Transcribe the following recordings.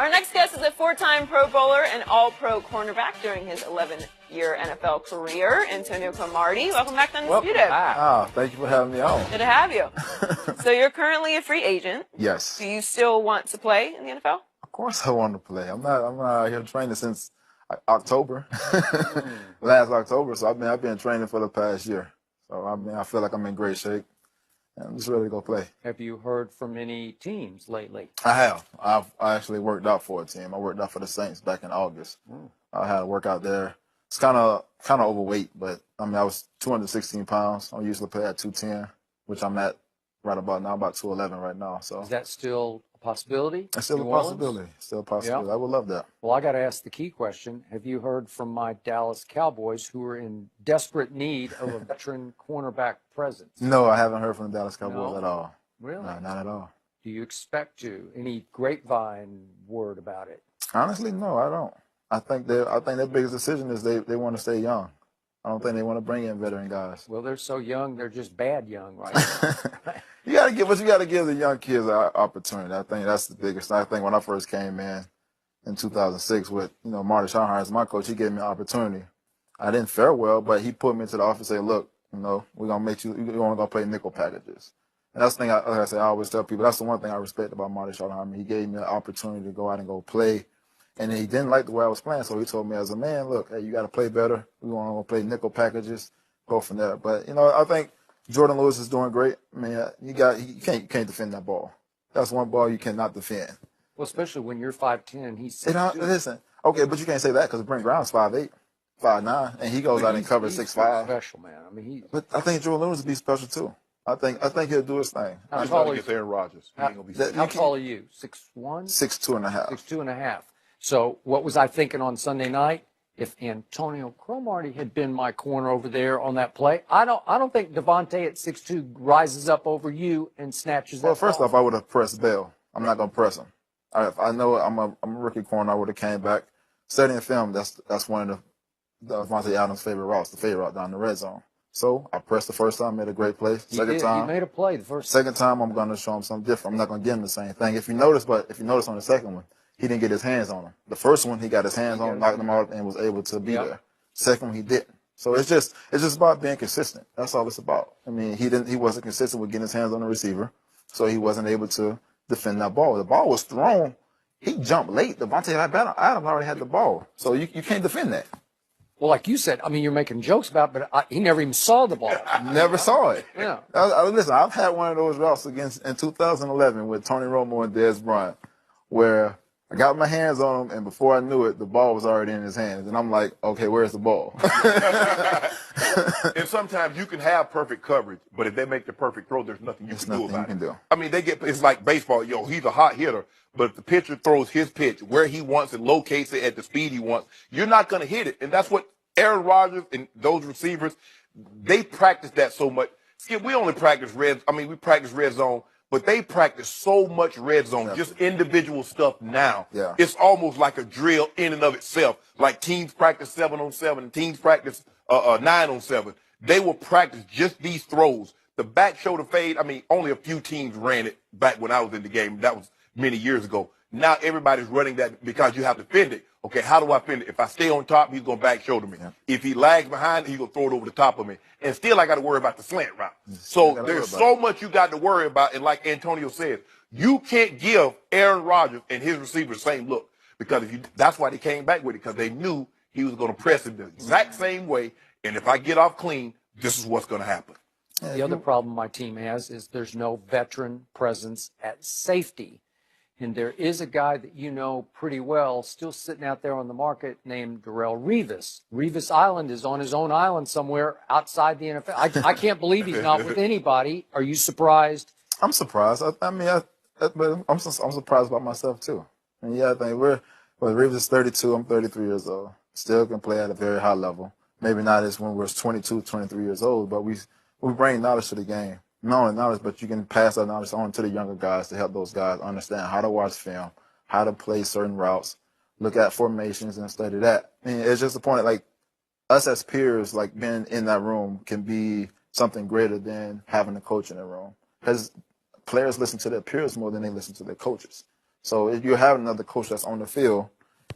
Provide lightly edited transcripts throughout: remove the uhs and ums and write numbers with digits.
Our next guest is a four-time Pro Bowler and All-Pro cornerback during his 11-year NFL career, Antonio Cromartie. Welcome back to Undisputed. Thank you for having me on. Good to have you. So you're currently a free agent. Yes. Do you still want to play in the NFL? Of course I want to play. I'm not out here training since October, last October. So I've been training for the past year. So I feel like I'm in great shape. I'm just ready to go play. Have you heard from any teams lately? I have. I actually worked out for a team. I worked out for the Saints back in August. I had a workout there. It's kind of overweight, but I was 216 pounds. I usually play at 210, which I'm at right about now, about 211 right now. So is that still a possibility? It's still a possibility. Still a possibility. Yeah. I would love that. Well, I got to ask the key question. Have you heard from my Dallas Cowboys, who are in desperate need of a veteran cornerback presence? No, I haven't heard from the Dallas Cowboys at all. Really? No, not at all. Do you expect to? Any grapevine word about it? Honestly, no, I don't. I think their biggest decision is they want to stay young. I don't think they want to bring in veteran guys. Well, they're so young, they're just bad young right now. You got to give the young kids an opportunity. I think that's the biggest. I think when I first came in 2006 with Marty Schottenheimer as my coach, he gave me an opportunity. I didn't fare well, but he put me into the office and said, "Look, we're gonna make you. You're only gonna play nickel packages." And that's the thing. Like I say, I always tell people that's the one thing I respect about Marty Schottenheimer. He gave me an opportunity to go out and go play. And he didn't like the way I was playing, so he told me as a man, look, hey, you got to play better. We want to play nickel packages, go from there. But, I think Jordan Lewis is doing great. I mean, you can't defend that ball. That's one ball you cannot defend. Well, especially when you're 5'10", he's 6'2". Listen, okay, but you can't say that because Brent Brown's 5'8", 5'9", and he goes out and covers 6'5". Special, man. But I think Jordan Lewis will be special too. I think he'll do his thing. How tall is Aaron Rodgers? How tall are you? 6'1"? 6'2.5". 6'2.5". So what was I thinking on Sunday night? If Antonio Cromartie had been my corner over there on that play, I don't think Devontae at 6'2" rises up over you and snatches that Well, first ball. off, I would have pressed Bell. I'm not gonna press him. I know I'm a rookie corner. I would have came back. Studying film, that's one of the Devontae Adams' favorite routes, the favorite route down the red zone. So I pressed the first time, made a great play. Second time, he made a play the first time. Second time, I'm gonna show him something different. I'm not gonna give him the same thing. If you notice on the second one, he didn't get his hands on him. The first one, he got his hands on him, knocked him out, and was able to be there. Second one, he didn't. So it's just about being consistent. That's all it's about. I mean, he wasn't consistent with getting his hands on the receiver, so he wasn't able to defend that ball. The ball was thrown. He jumped late. Devontae Adams already had the ball, so you can't defend that. Well, like you said, you're making jokes about it, but he never even saw the ball. Never saw it. Yeah. Listen, I've had one of those routes in 2011 with Tony Romo and Dez Bryant, where I got my hands on him, and before I knew it, the ball was already in his hands. And I'm like, okay, where's the ball? And sometimes you can have perfect coverage, but if they make the perfect throw, there's nothing you can do about it. I mean, it's like baseball. He's a hot hitter, but if the pitcher throws his pitch where he wants and locates it at the speed he wants, you're not going to hit it. And that's what Aaron Rodgers and those receivers, they practice that so much. Skip, we practice red zone. But they practice so much red zone, just individual stuff now. Yeah. It's almost like a drill in and of itself. Like teams practice 7-on-7 and teams practice 9-on-7. They will practice just these throws. The back shoulder fade, only a few teams ran it back when I was in the game. That was many years ago. Now everybody's running that because you have to fend it. Okay, how do I fend it? If I stay on top, he's going to back shoulder me. Yeah. If he lags behind, he's going to throw it over the top of me. And still, I got to worry about the slant route. So there's so much you got to worry about. And like Antonio said, you can't give Aaron Rodgers and his receivers the same look. Because that's why they came back with it, because they knew he was going to press it the exact same way. And if I get off clean, this is what's going to happen. The other problem my team has is there's no veteran presence at safety. And there is a guy that you know pretty well still sitting out there on the market named Darrelle Revis. Revis Island is on his own island somewhere outside the NFL. I can't believe he's not with anybody. Are you surprised? I'm surprised. I'm surprised about myself too. I think Revis is 32. I'm 33 years old. Still can play at a very high level. Maybe not as when we're 22, 23 years old, but we bring knowledge to the game. Not only knowledge, but you can pass that knowledge on to the younger guys to help those guys understand how to watch film, how to play certain routes, look at formations and study that. It's just the point, like, us as peers, like, being in that room can be something greater than having a coach in the room. Because players listen to their peers more than they listen to their coaches. So if you have another coach that's on the field,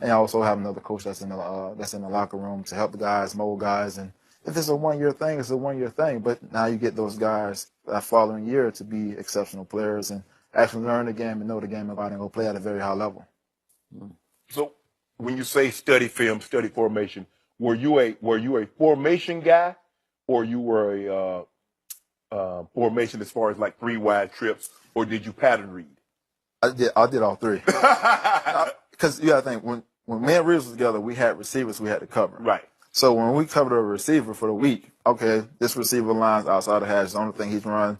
and you also have another coach that's in the locker room to help the guys, mold guys, and if it's a 1 year thing, it's a 1 year thing. But now you get those guys that following year to be exceptional players and actually learn the game and know the game about it and go play at a very high level. So when you say study film, study formation, were you a formation guy, or you were a formation as far as like 3 wide trips, or did you pattern read? I did all 3. Because you got to think, when me and Reeves was together, we had receivers we had to cover. Right. So when we covered a receiver for the week, okay, this receiver line's outside the hash. The only thing he's running,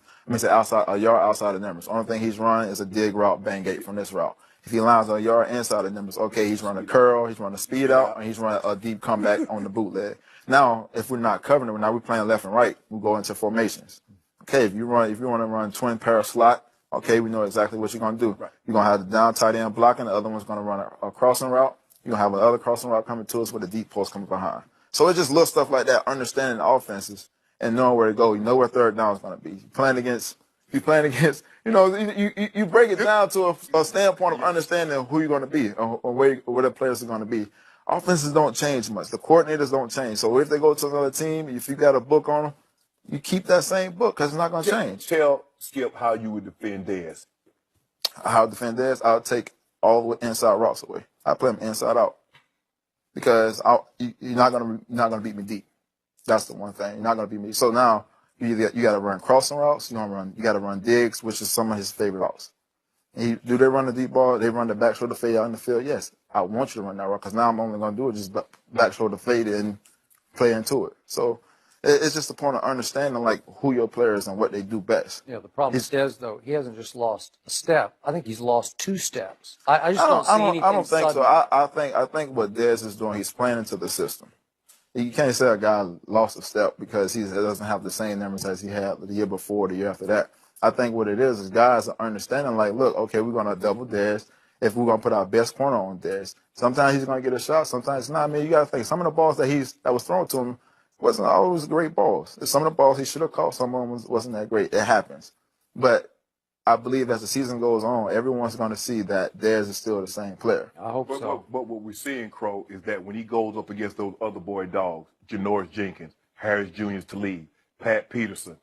outside a yard outside the numbers. The only thing he's running is a dig route, bang gate from this route. If he lines a yard inside the numbers, okay, he's running a curl, he's running a speed out, and he's running a deep comeback on the bootleg. Now, if we're not covering it, now we're playing left and right, we go into formations. Okay, if you want to run twin pair slot, okay, we know exactly what you're going to do. Right. You're going to have the down tight end blocking, the other one's going to run a crossing route. You're going to have another crossing route coming to us with a deep post coming behind. So it's just little stuff like that, understanding the offenses and knowing where to go. You know where third down is going to be. You're playing against, you break it down to a standpoint of understanding who you're going to be or where the players are going to be. Offenses don't change much. The coordinators don't change. So if they go to another team, if you got a book on them, you keep that same book because it's not going to change. Tell Skip how you would defend Dez. How I defend Dez, I'll take all the inside routes away. I play them inside out because you're not gonna beat me deep. That's the one thing. You're not gonna beat me. So now you got to run crossing routes. You got to run digs, which is some of his favorite routes. Do they run the deep ball? They run the back shoulder fade out in the field? Yes, I want you to run that route because now I'm only gonna do it just back shoulder fade and play into it. So it's just a point of understanding like who your players and what they do best. Yeah, the problem with Dez, though, he hasn't just lost a step. I think he's lost 2 steps. I just don't see anything. I don't think sudden. so. I think what Dez is doing, he's playing into the system. You can't say a guy lost a step because he doesn't have the same numbers as he had the year before, the year after that. I think what it is guys are understanding like, look, okay, we're going to double Dez. If we're going to put our best corner on Dez, sometimes he's going to get a shot, sometimes not. I mean, you got to think some of the balls that was thrown to him wasn't always great balls. Some of the balls he should have caught, some of them wasn't that great. It happens. But I believe as the season goes on, everyone's going to see that Dez is still the same player. I hope so. But what we're seeing, Crow, is that when he goes up against those other boy dogs, Janoris Jenkins, Harris Jr. Talib, Pat Peterson,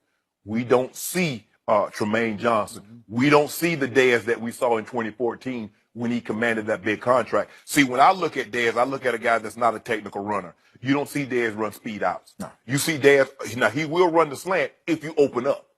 we don't see Tremaine Johnson. We don't see the Dez that we saw in 2014 when he commanded that big contract. See, when I look at Dez, I look at a guy that's not a technical runner. You don't see Dez run speed outs. No. You see Dez, now he will run the slant if you open up.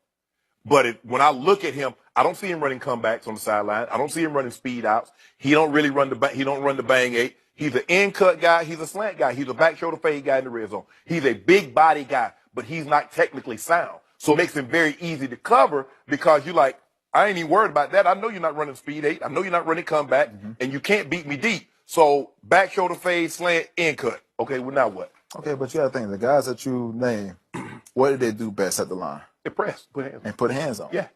But when I look at him, I don't see him running comebacks on the sideline. I don't see him running speed outs. He don't run the bang eight. He's an in cut guy. He's a slant guy. He's a back shoulder fade guy in the red zone. He's a big body guy, but he's not technically sound. So it makes him very easy to cover because you're like, I ain't even worried about that. I know you're not running speed eight. I know you're not running comeback, and you can't beat me deep. So back shoulder fade, slant, in cut. Okay, well now what? Okay, but you got to think, the guys that you name, what did they do best at the line? They press. Put hands on. Yeah.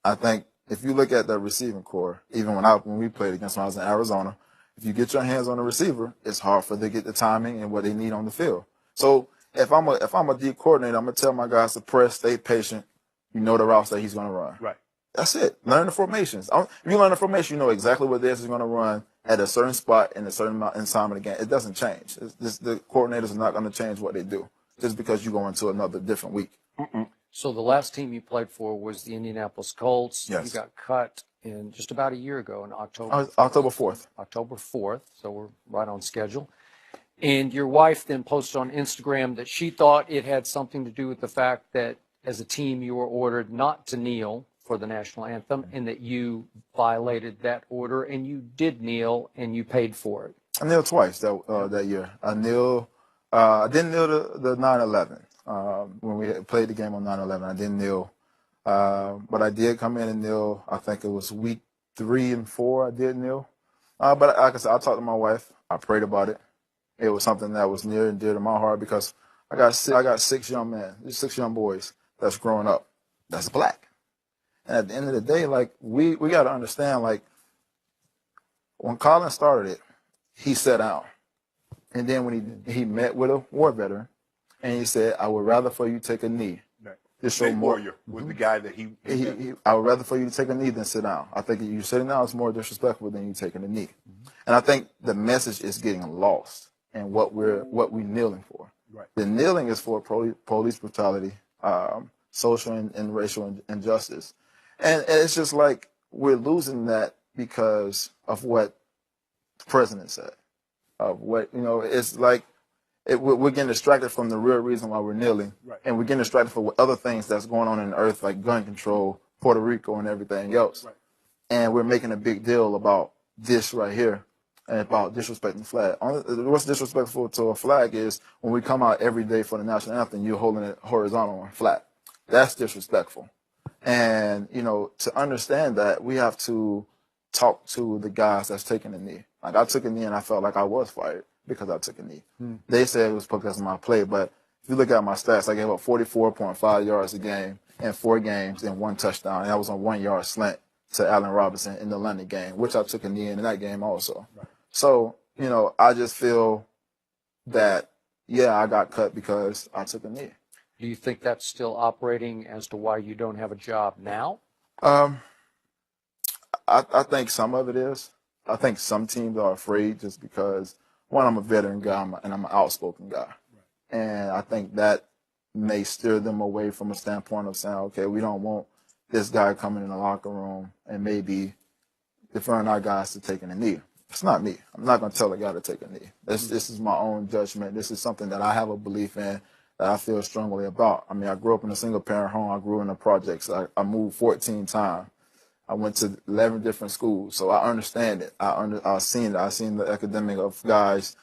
I think if you look at the receiving core, even when we played against when I was in Arizona, if you get your hands on the receiver, it's hard for them to get the timing and what they need on the field. So if I'm a D coordinator, I'm gonna tell my guys to press, stay patient. You know the routes that he's gonna run. Right. That's it. Learn the formations. If you learn the formation, you know exactly what this is gonna run at a certain spot in a certain amount in time of the game. It doesn't change. The coordinators are not gonna change what they do just because you go into another different week. So the last team you played for was the Indianapolis Colts. Yes. You got cut in just about a year ago in October. October 4th. October 4th, so we're right on schedule. And your wife then posted on Instagram that she thought it had something to do with the fact that as a team you were ordered not to kneel for the national anthem and that you violated that order and you did kneel and you paid for it. I kneeled twice that year. I didn't kneel the 9/11. When we played the game on 9/11, I didn't kneel. But I did come in and kneel. I think it was week 3 and 4 I did kneel. But like I said, I talked to my wife. I prayed about it. It was something that was near and dear to my heart because I got 6 young men, 6 young boys that's growing up that's black. And at the end of the day, like we got to understand, like when Colin started it, he sat down. And then when he met with a war veteran, and he said, I would rather for you take a knee to show Nate more. Warrior was the guy that I would rather for you to take a knee than sit down. I think you sitting down is more disrespectful than you taking a knee. And I think the message is getting lost in what we're kneeling for. Right. The kneeling is for police brutality, social and racial injustice. And it's just like we're losing that because of what the president said. Of what, it's like we're getting distracted from the real reason why we're kneeling. Right. And we're getting distracted from other things that's going on in the earth, like gun control, Puerto Rico, and everything else. Right. And we're making a big deal about this right here and about disrespecting the flag. What's disrespectful to a flag is when we come out every day for the national anthem, you're holding it horizontal and flat. That's disrespectful. And, to understand that, we have to talk to the guys that's taking the knee. Like, I took a knee and I felt like I was fired because I took a knee. They said it was because of my play, but if you look at my stats, I gave up 44.5 yards a game in 4 games and 1 touchdown. And that was on 1-yard slant to Allen Robinson in the London game, which I took a knee in that game also. Right. So, I just feel that, I got cut because I took a knee. Do you think that's still operating as to why you don't have a job now? I think some of it is. I think some teams are afraid just because, one, I'm a veteran guy and I'm an outspoken guy. Right. And I think that may steer them away from a standpoint of saying, okay, we don't want this guy coming in the locker room and maybe deferring our guys to taking a knee. It's not me. I'm not going to tell a guy to take a knee. This is my own judgment. This is something that I have a belief in, that I feel strongly about. I mean, I grew up in a single-parent home. I grew in the projects. I moved 14 times. I went to 11 different schools, so I understand it. I've seen it. I've seen the epidemic of guys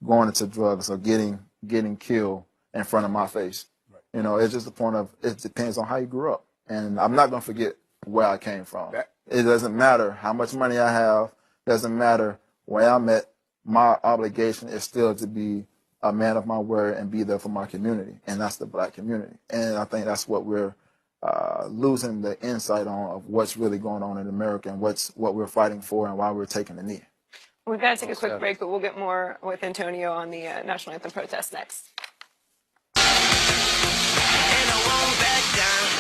going into drugs or getting killed in front of my face. Right. It's just the point of it depends on how you grew up. And I'm not going to forget where I came from. It doesn't matter how much money I have. It doesn't matter where I'm at. My obligation is still to be a man of my word and be there for my community, and that's the black community. And I think that's what we're losing the insight on of what's really going on in America and what we're fighting for and why we're taking the knee. We've got to take a quick break, but we'll get more with Antonio on the national anthem protest next. And I won't back down.